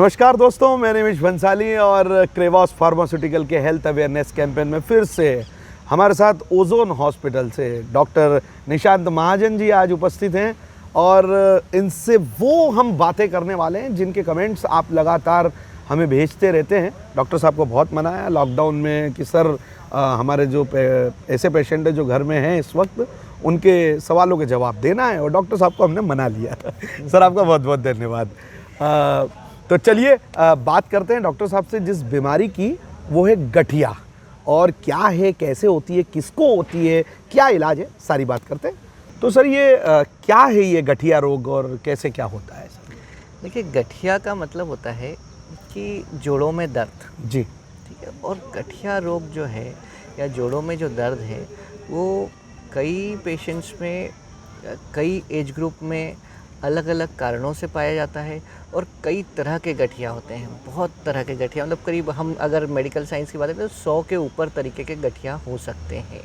नमस्कार दोस्तों, मैं निमिष भंसाली और क्रेवॉस फार्मास्यूटिकल के हेल्थ अवेयरनेस कैंपेन में फिर से हमारे साथ ओजोन हॉस्पिटल से डॉक्टर निशांत महाजन जी आज उपस्थित हैं और इनसे वो हम बातें करने वाले हैं जिनके कमेंट्स आप लगातार हमें भेजते रहते हैं। डॉक्टर साहब को बहुत मनाया लॉकडाउन में कि सर हमारे जो ऐसे पेशेंट हैं जो घर में हैं इस वक्त, उनके सवालों के जवाब देना है और डॉक्टर साहब को हमने मना लिया। सर आपका बहुत बहुत धन्यवाद। तो चलिए बात करते हैं डॉक्टर साहब से जिस बीमारी की, वो है गठिया। और क्या है, कैसे होती है, किसको होती है, क्या इलाज है, सारी बात करते हैं। तो सर ये क्या है ये गठिया रोग और कैसे क्या होता है सर? देखिए, गठिया का मतलब होता है कि जोड़ों में दर्द। जी। ठीक है। और गठिया रोग जो है या जोड़ों में जो दर्द है वो कई पेशेंट्स में, कई एज ग्रुप में अलग अलग कारणों से पाया जाता है और कई तरह के गठिया होते हैं। बहुत तरह के गठिया, मतलब करीब हम अगर मेडिकल साइंस की बात करें तो 100 के ऊपर तरीके के गठिया हो सकते हैं।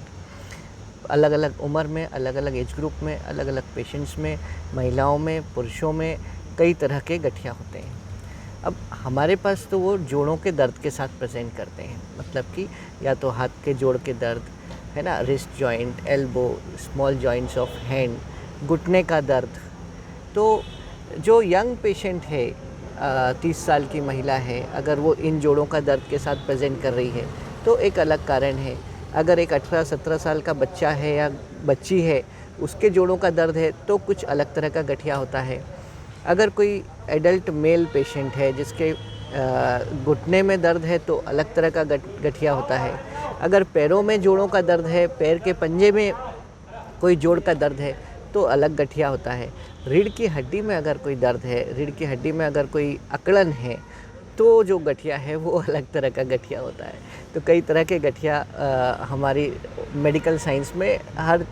अलग अलग उम्र में, अलग अलग एज ग्रुप में, अलग अलग पेशेंट्स में, महिलाओं में, पुरुषों में कई तरह के गठिया होते हैं। अब हमारे पास तो वो जोड़ों के दर्द के साथ प्रेजेंट करते हैं, मतलब कि या तो हाथ के जोड़ के दर्द है ना, wrist joint, elbow, small joints of hand, घुटने का दर्द। तो जो यंग पेशेंट है, 30 साल की महिला है, अगर वो इन जोड़ों का दर्द के साथ प्रेजेंट कर रही है तो एक अलग कारण है। अगर एक 18-17 साल का बच्चा है या बच्ची है, उसके जोड़ों का दर्द है तो कुछ अलग तरह का गठिया होता है। अगर कोई एडल्ट मेल पेशेंट है जिसके घुटने में दर्द है तो अलग तरह का गठिया होता है। अगर पैरों में जोड़ों का दर्द है, पैर के पंजे में कोई जोड़ का दर्द है तो अलग गठिया होता है। रीढ़ की हड्डी में अगर कोई दर्द है, रीढ़ की हड्डी में अगर कोई अकड़न है तो जो गठिया है वो अलग तरह का गठिया होता है। तो कई तरह के गठिया हमारी मेडिकल साइंस में, हर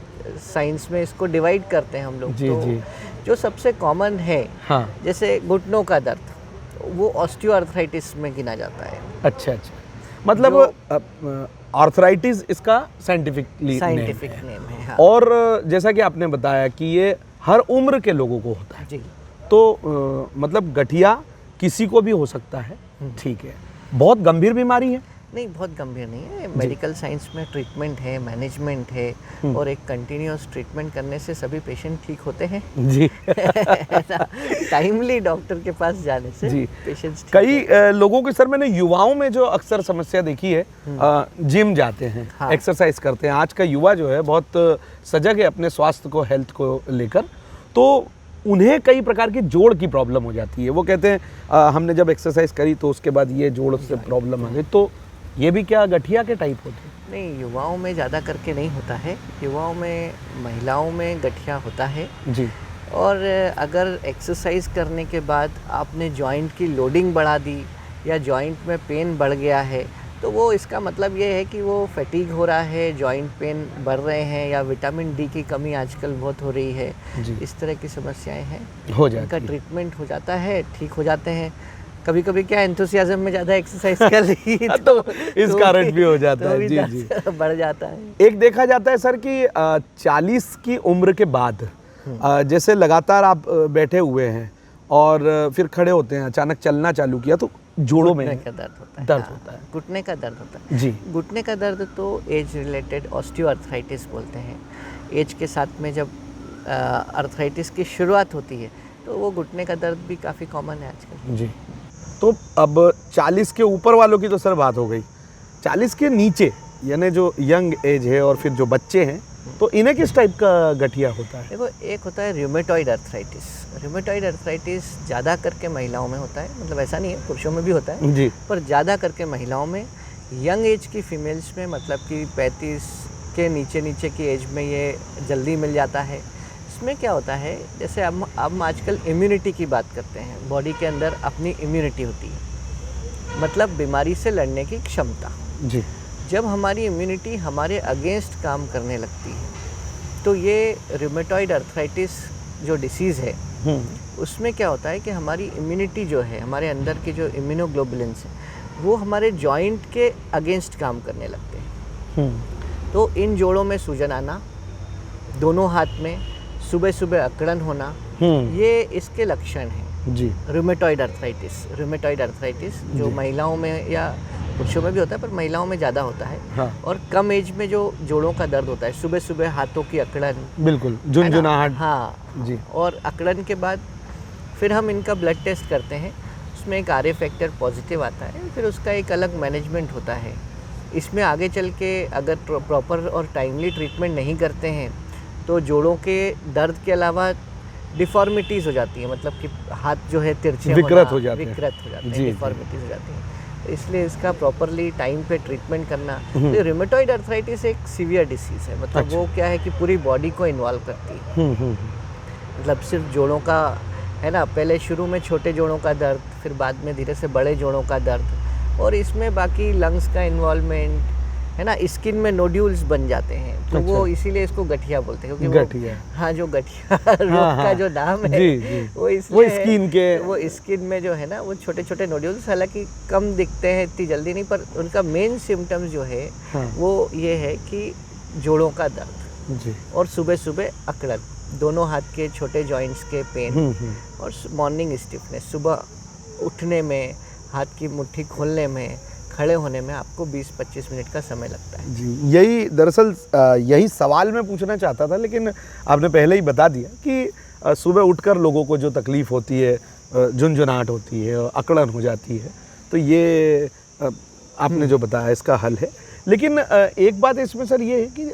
साइंस में इसको डिवाइड करते हैं हम लोग। जी, तो जी। जो सबसे कॉमन है, हाँ। जैसे घुटनों का दर्द, वो ऑस्टियोआर्थराइटिस में गिना जाता है। अच्छा अच्छा, मतलब आर्थराइटिस इसका साइंटिफिक नेम है। हाँ। और जैसा कि आपने बताया कि ये हर उम्र के लोगों को होता है। जी। तो मतलब गठिया किसी को भी हो सकता है। ठीक है। बहुत गंभीर बीमारी है? नहीं, बहुत गंभीर नहीं है। मेडिकल साइंस में ट्रीटमेंट है, मैनेजमेंट है और एक कंटिन्यूअस ट्रीटमेंट करने से सभी पेशेंट ठीक होते हैं। जी। टाइमली डॉक्टर के पास जाने से जी। पेशेंट्स कई लोगों की सर, मैंने युवाओं में जो अक्सर समस्या देखी है, जिम जाते हैं, हाँ। एक्सरसाइज करते हैं। आज का युवा जो है बहुत सजग है अपने स्वास्थ्य को, हेल्थ को लेकर। तो उन्हें कई प्रकार की जोड़ की प्रॉब्लम हो जाती है। वो कहते हैं हमने जब एक्सरसाइज करी तो उसके बाद ये जोड़ से प्रॉब्लम आ गई। तो ये भी क्या गठिया के टाइप होते हैं? नहीं, युवाओं में ज़्यादा करके नहीं होता है। युवाओं में, महिलाओं में गठिया होता है। जी। और अगर एक्सरसाइज करने के बाद आपने जॉइंट की लोडिंग बढ़ा दी या जॉइंट में पेन बढ़ गया है तो वो इसका मतलब ये है कि वो फैटीग हो रहा है, जॉइंट पेन बढ़ रहे हैं या विटामिन डी की कमी आजकल बहुत हो रही है। जी। इस तरह की समस्याएं हैं, हो जाती इनका है। ट्रीटमेंट हो जाता है, ठीक हो जाते हैं। कभी कभी क्या एंथुसियाज्म में ज़्यादा एक्सरसाइज कर ली तो इस कारण भी हो जाता है। जी जी। बढ़ जाता है। एक देखा जाता है सर कि 40 की उम्र के बाद जैसे लगातार आप बैठे हुए हैं और फिर खड़े होते हैं, अचानक चलना चालू किया तो जोड़ों में घुटने का दर्द होता है। दर्द हाँ, होता है। घुटने का दर्द होता है। जी। घुटने का दर्द तो एज रिलेटेड ऑस्टियोआर्थराइटिस बोलते हैं। एज के साथ में जब आर्थराइटिस की शुरुआत होती है तो वो घुटने का दर्द भी काफ़ी कॉमन है आजकल। जी। तो अब 40 के ऊपर वालों की तो सर बात हो गई, 40 के नीचे यानी जो यंग एज है और फिर जो बच्चे हैं, तो इन्हें किस टाइप का गठिया होता है? देखो, एक होता है रूमेटॉइड अर्थराइटिस। रूमेटॉइड अर्थराइटिस ज़्यादा करके महिलाओं में होता है, मतलब ऐसा नहीं है, पुरुषों में भी होता है जी। पर ज़्यादा करके महिलाओं में, यंग एज की फीमेल्स में, मतलब कि 35 के नीचे की एज में ये जल्दी मिल जाता है। इसमें क्या होता है, जैसे हम आजकल इम्यूनिटी की बात करते हैं, बॉडी के अंदर अपनी इम्यूनिटी होती है, मतलब बीमारी से लड़ने की क्षमता। जी। जब हमारी इम्यूनिटी हमारे अगेंस्ट काम करने लगती है तो ये रूमेटॉइड अर्थराइटिस जो डिसीज़ है उसमें क्या होता है कि हमारी इम्यूनिटी जो है, हमारे अंदर की जो इम्यूनोग्लोबुलिन्स है, वो हमारे जॉइंट के अगेंस्ट काम करने लगते हैं। तो इन जोड़ों में सूजन आना, दोनों हाथ में सुबह सुबह अकड़न होना, ये इसके लक्षण हैं। जी रूमेटॉइड अर्थराइटिस जो महिलाओं में या पुरुषों में भी होता है, पर महिलाओं में ज़्यादा होता है। हाँ और कम एज में जो जोड़ों का दर्द होता है, सुबह सुबह हाथों की अकड़न, बिल्कुल, झुनझुनाहट। हाँ जी और अकड़न के बाद फिर हम इनका ब्लड टेस्ट करते हैं, उसमें एक RA फैक्टर पॉजिटिव आता है, फिर उसका एक अलग मैनेजमेंट होता है। इसमें आगे चल के अगर प्रॉपर और टाइमली ट्रीटमेंट नहीं करते हैं तो जोड़ों के दर्द के अलावा डिफॉर्मिटीज़ हो जाती हैं, मतलब कि हाथ जो है तिरछे विकृत हो जाते हैं। हैं, जी, डिफॉर्मिटीज़ हो जाती हैं। तो इसलिए इसका प्रॉपरली टाइम पे ट्रीटमेंट करना। तो रूमेटॉइड अर्थराइटिस एक सीवियर डिसीज़ है, मतलब अच्छा। वो क्या है कि पूरी बॉडी को इन्वॉल्व करती है। मतलब सिर्फ जोड़ों का है ना, पहले शुरू में छोटे जोड़ों का दर्द, फिर बाद में धीरे से बड़े जोड़ों का दर्द, और इसमें बाकी लंग्स का इन्वॉल्वमेंट है ना, स्किन में नोड्यूल्स बन जाते हैं, तो अच्छा। वो इसीलिए इसको गठिया बोलते हैं, क्योंकि गठिया। हाँ जो गठिया रोग का जो नाम है जी, जी। वो इसलिए है, स्किन के वो स्किन में जो है ना वो छोटे छोटे नोड्यूल्स, हालांकि कम दिखते हैं इतनी जल्दी नहीं, पर उनका मेन सिम्टम्स जो है हाँ। वो ये है कि जोड़ों का दर्द जी और सुबह सुबह अकड़न, दोनों हाथ के छोटे जॉइंट्स के पेन, और मॉर्निंग स्टिफनेस, सुबह उठने में, हाथ की मुट्ठी खोलने में, खड़े होने में आपको 20-25 मिनट का समय लगता है। जी, यही दरअसल यही सवाल मैं पूछना चाहता था, लेकिन आपने पहले ही बता दिया कि सुबह उठकर लोगों को जो तकलीफ़ होती है, झुनझुनाहट होती है, अकड़न हो जाती है, तो ये आपने जो बताया इसका हल है। लेकिन एक बात इसमें सर ये है कि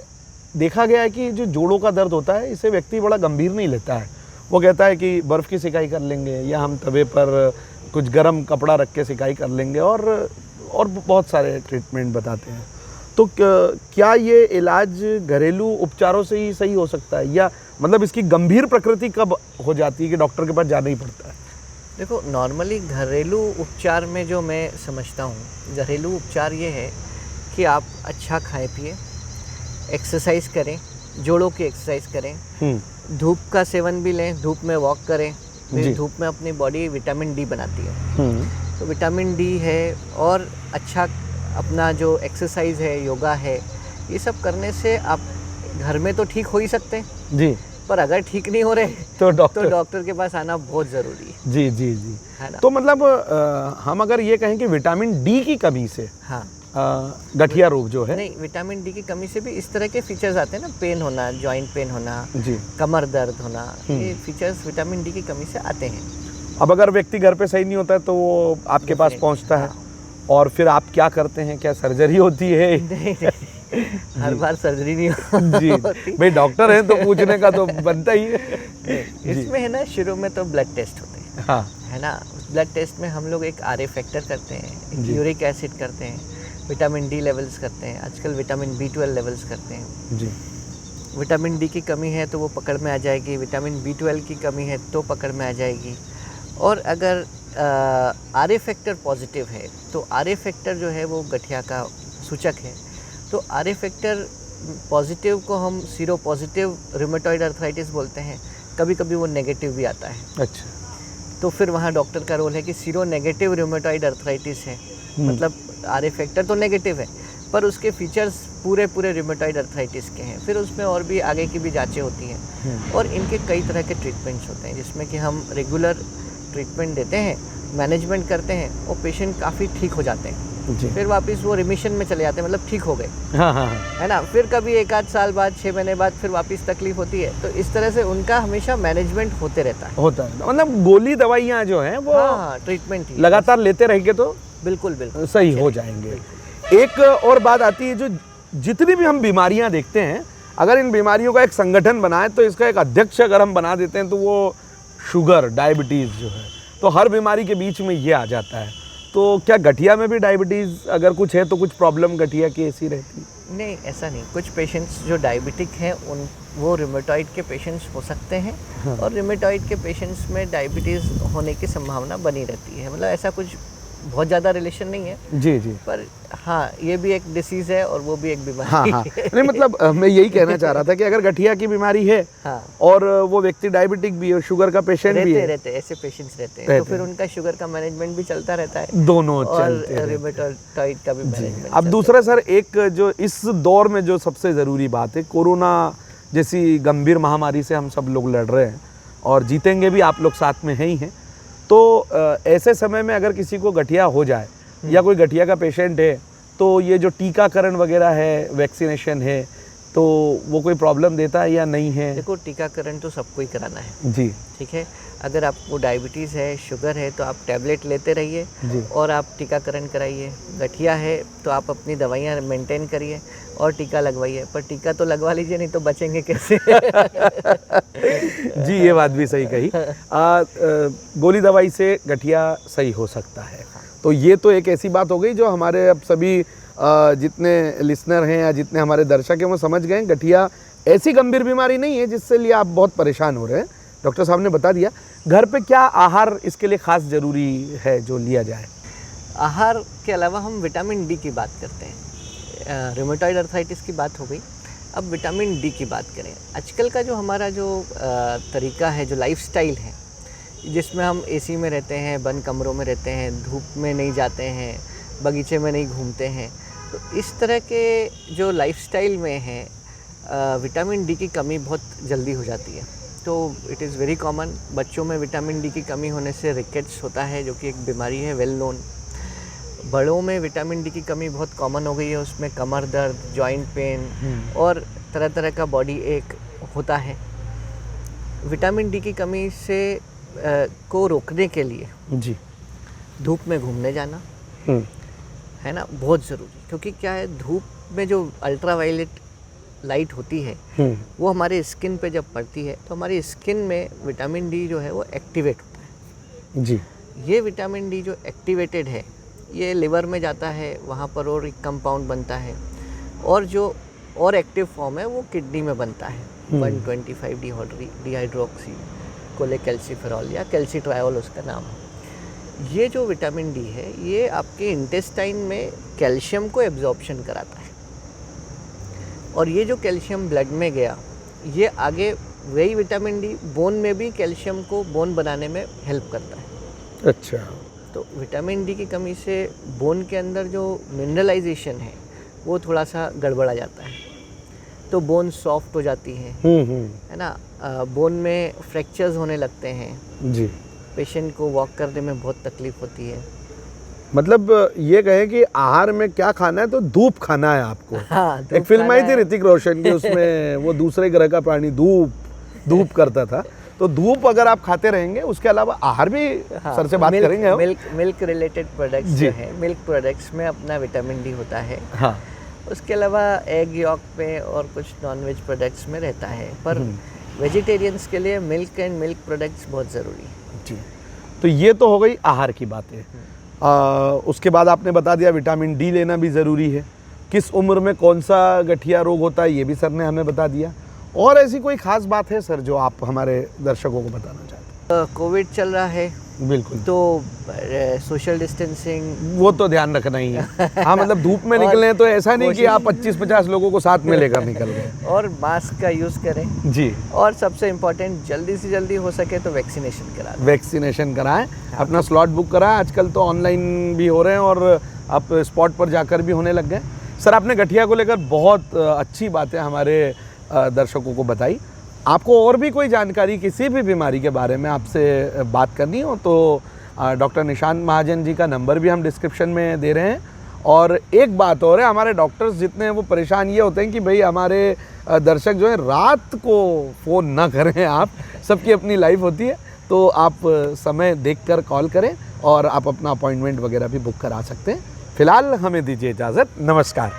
देखा गया है कि जो जोड़ों का दर्द होता है इसे व्यक्ति बड़ा गंभीर नहीं लेता है। वो कहता है कि बर्फ़ की सिकाई कर लेंगे, या हम तवे पर कुछ गर्म कपड़ा रख के सिकाई कर लेंगे, और बहुत सारे ट्रीटमेंट बताते हैं। तो क्या ये इलाज घरेलू उपचारों से ही सही हो सकता है, या मतलब इसकी गंभीर प्रकृति कब हो जाती है कि डॉक्टर के पास जाना ही पड़ता है? देखो, नॉर्मली घरेलू उपचार में जो मैं समझता हूँ, घरेलू उपचार ये है कि आप अच्छा खाएं पिए, एक्सरसाइज करें, जोड़ों की एक्सरसाइज करें, धूप का सेवन भी लें, धूप में वॉक करें। धूप में अपनी बॉडी विटामिन डी बनाती है, तो विटामिन डी है, और अच्छा अपना जो एक्सरसाइज है, योगा है, ये सब करने से आप घर में तो ठीक हो ही सकते हैं जी, पर अगर ठीक नहीं हो रहे तो डॉक्टर के पास आना बहुत ज़रूरी है। जी जी जी, है ना। तो मतलब हम अगर ये कहें कि विटामिन डी की कमी से हाँ गठिया रोग जो है, नहीं, विटामिन डी की कमी से भी इस तरह के फीचर्स आते हैं ना, पेन होना, जॉइंट पेन होना, जी, कमर दर्द होना, ये फीचर्स विटामिन डी की कमी से आते हैं। अब अगर व्यक्ति घर पे सही नहीं होता है तो वो आपके पास पहुंचता है, और फिर आप क्या करते हैं? क्या सर्जरी होती है? नहीं, हर बार सर्जरी नहीं जी, होती। भाई डॉक्टर हैं तो पूछने का तो बनता ही है। इसमें है ना, शुरू में तो ब्लड टेस्ट होते हैं, हाँ, है ना। ब्लड टेस्ट में हम लोग एक RA फैक्टर करते हैं, जी। यूरिक एसिड करते हैं, विटामिन डी लेवल्स करते हैं, आजकल विटामिन B12 लेवल्स करते हैं। जी, विटामिन डी की कमी है तो वो पकड़ में आ जाएगी, विटामिन B12 की कमी है तो पकड़ में आ जाएगी। और अगर RA फैक्टर पॉजिटिव है तो RA फैक्टर जो है वो गठिया का सूचक है, तो RA फैक्टर पॉजिटिव को हम सीरो पॉजिटिव रूमेटॉइड अर्थराइटिस बोलते हैं, कभी कभी वो नेगेटिव भी आता है। अच्छा, तो फिर वहाँ डॉक्टर का रोल है कि सीरो नेगेटिव रूमेटॉइड अर्थराइटिस है, मतलब RA फैक्टर तो नेगेटिव है पर उसके फीचर्स पूरे रूमेटॉइड अर्थराइटिस के हैं, फिर उसमें और भी आगे की भी जांचें होती हैं, और इनके कई तरह के ट्रीटमेंट्स होते हैं, जिसमें कि हम रेगुलर ट्रीटमेंट देते हैं, मैनेजमेंट करते हैं, और पेशेंट काफ़ी ठीक हो जाते हैं। जी, फिर वापस वो रिमिशन में चले जाते हैं, मतलब ठीक हो गए, हाँ हाँ हाँ, है ना। फिर कभी 1-8 साल बाद, 6 महीने बाद फिर वापस तकलीफ होती है, तो इस तरह से उनका हमेशा मैनेजमेंट होते रहता है। होता है, मतलब गोली दवाइयाँ जो हैं वो हाँ, ट्रीटमेंट ही लगातार लेते रहेंगे तो बिल्कुल बिल्कुल सही हो जाएंगे। एक और बात आती है, जो जितनी भी हम बीमारियां देखते हैं, अगर इन बीमारियों का एक संगठन बनाए तो इसका एक अध्यक्ष अगर हम बना देते हैं तो वो शुगर, डायबिटीज़ जो है, तो हर बीमारी के बीच में ये आ जाता है। तो क्या गठिया में भी डायबिटीज़ अगर कुछ है तो कुछ प्रॉब्लम गठिया की ऐसी रहती है? नहीं, ऐसा नहीं। कुछ पेशेंट्स जो डायबिटिक हैं वो रूमेटॉइड के पेशेंट्स हो सकते हैं, हाँ। और रूमेटॉइड के पेशेंट्स में डायबिटीज़ होने की संभावना बनी रहती है, मतलब ऐसा कुछ बहुत ज़्यादा रिलेशन नहीं है। जी जी, पर हाँ, ये भी एक डिसीज़ है और वो भी एक बीमारी हाँ हाँ, है। नहीं मतलब मैं यही कहना चाह रहा था कि अगर गठिया की बीमारी है हाँ, और वो व्यक्ति डायबिटिक भी है, शुगर का पेशेंट भी है, रहते ऐसे पेशेंट्स रहते हैं, तो फिर उनका शुगर का मैनेजमेंट भी चलता रहता है, दोनों और चलते हैं। रूमेटॉइड का भी मैनेजमेंट। अब दूसरा सर, एक जो इस दौर में जो सबसे ज़रूरी बात है, कोरोना जैसी गंभीर महामारी से हम सब लोग लड़ रहे हैं, और जीतेंगे भी, आप लोग साथ में हैं ही हैं। तो ऐसे समय में अगर किसी को गठिया हो जाए या कोई गठिया का पेशेंट है, तो ये जो टीकाकरण वगैरह है, वैक्सीनेशन है, तो वो कोई प्रॉब्लम देता है या नहीं है? देखो, टीकाकरण तो सबको ही कराना है जी ठीक है। अगर आपको डायबिटीज़ है, शुगर है, तो आप टैबलेट लेते रहिए जी और आप टीकाकरण कराइए। गठिया है तो आप अपनी दवाइयाँ मेंटेन करिए और टीका लगवाइए, पर टीका तो लगवा लीजिए, नहीं तो बचेंगे कैसे। जी, ये बात भी सही कही। गोली दवाई से गठिया सही हो सकता है, तो ये तो एक ऐसी बात हो गई जो हमारे अब सभी जितने लिसनर हैं या जितने हमारे दर्शक हैं वो समझ गए। गठिया ऐसी गंभीर बीमारी नहीं है जिससे लिए आप बहुत परेशान हो रहे हैं, डॉक्टर साहब ने बता दिया। घर पे क्या आहार इसके लिए खास ज़रूरी है जो लिया जाए? आहार के अलावा हम विटामिन डी की बात करते हैं। रूमेटॉइड अर्थराइटिस की बात हो गई, अब विटामिन डी की बात करें। आजकल का जो हमारा जो तरीका है, जो लाइफस्टाइल है, जिसमें हम एसी में रहते हैं, बंद कमरों में रहते हैं, धूप में नहीं जाते हैं, बगीचे में नहीं घूमते हैं, तो इस तरह के जो लाइफस्टाइल में है विटामिन डी की कमी बहुत जल्दी हो जाती है। तो इट इज़ वेरी कॉमन, बच्चों में विटामिन डी की कमी होने से रिकेट्स होता है, जो कि एक बीमारी है वेल नोन। बड़ों में विटामिन डी की कमी बहुत कॉमन हो गई है, उसमें कमर दर्द, जॉइंट पेन और तरह तरह का बॉडी एक होता है। विटामिन डी की कमी से को रोकने के लिए जी धूप में घूमने जाना है ना, बहुत ज़रूरी। क्योंकि क्या है, धूप में जो अल्ट्रावायलेट लाइट होती है वो हमारे स्किन पे जब पड़ती है तो हमारी स्किन में विटामिन डी जो है वो एक्टिवेट होता है। जी, ये विटामिन डी जो एक्टिवेटेड है ये लिवर में जाता है, वहाँ पर और एक कंपाउंड बनता है, और जो और एक्टिव फॉर्म है वो किडनी में बनता है, 125 डिहाइड्रोक्सी कोलेकैल्सिफेरॉल या कैल्सिट्रायोल उसका नाम है। ये जो विटामिन डी है ये आपके इंटेस्टाइन में कैल्शियम को एब्जॉर्प्शन कराता है, और ये जो कैल्शियम ब्लड में गया ये आगे वही विटामिन डी बोन में भी कैल्शियम को बोन बनाने में हेल्प करता है। अच्छा। तो विटामिन डी की कमी से बोन के अंदर जो मिनरलाइजेशन है वो थोड़ा सा गड़बड़ा जाता है, तो बोन सॉफ्ट हो जाती है ना। बोन में फ्रैक्चर्स होने लगते हैं जी। पेशेंट को वॉक करने में बहुत तकलीफ होती है। मतलब ये कहें कि आहार में क्या खाना है, तो धूप खाना है आपको। हाँ, एक फिल्म आई थी ऋतिक रोशन की, उसमें वो दूसरे ग्रह का प्राणी धूप करता था। तो धूप अगर आप खाते रहेंगे, उसके अलावा आहार भी सर से बात करेंगे हम। मिल्क रिलेटेड प्रोडक्ट्स जो है, मिल्क प्रोडक्ट्स में अपना विटामिन डी होता है। हाँ। उसके अलावा एग यॉक पे और कुछ नॉनवेज प्रोडक्ट्स में रहता है, पर वेजिटेरियंस के लिए मिल्क एंड मिल्क प्रोडक्ट्स बहुत ज़रूरी है। जी, तो ये तो हो गई आहार की बातें। उसके बाद आपने बता दिया विटामिन डी लेना भी ज़रूरी है। किस उम्र में कौन सा गठिया रोग होता है ये भी सर ने हमें बता दिया। और ऐसी कोई ख़ास बात है सर जो आप हमारे दर्शकों को बताना चाहते हैं? कोविड चल रहा है, बिल्कुल, तो सोशल डिस्टेंसिंग वो तो ध्यान रखना ही है। हाँ, मतलब धूप में निकले हैं तो ऐसा नहीं कि आप 25-50 लोगों को साथ में लेकर निकल गए। और मास्क का यूज़ करें जी, और सबसे इम्पोर्टेंट जल्दी से जल्दी हो सके तो वैक्सीनेशन कराएं। अपना स्लॉट बुक कराएं। आजकल तो ऑनलाइन भी हो रहे हैं और आप स्पॉट पर जाकर भी होने लग गए। सर, आपने गठिया को लेकर बहुत अच्छी बातें हमारे दर्शकों को बताई। आपको और भी कोई जानकारी किसी भी बीमारी के बारे में आपसे बात करनी हो तो डॉक्टर निशांत महाजन जी का नंबर भी हम डिस्क्रिप्शन में दे रहे हैं। और एक बात और है, हमारे डॉक्टर्स जितने हैं वो परेशान ये होते हैं कि भाई हमारे दर्शक जो है रात को फ़ोन ना करें। आप सबकी अपनी लाइफ होती है, तो आप समय देखकर कॉल करें और आप अपना अपॉइंटमेंट वगैरह भी बुक करा सकते हैं। फ़िलहाल हमें दीजिए इजाज़त। नमस्कार।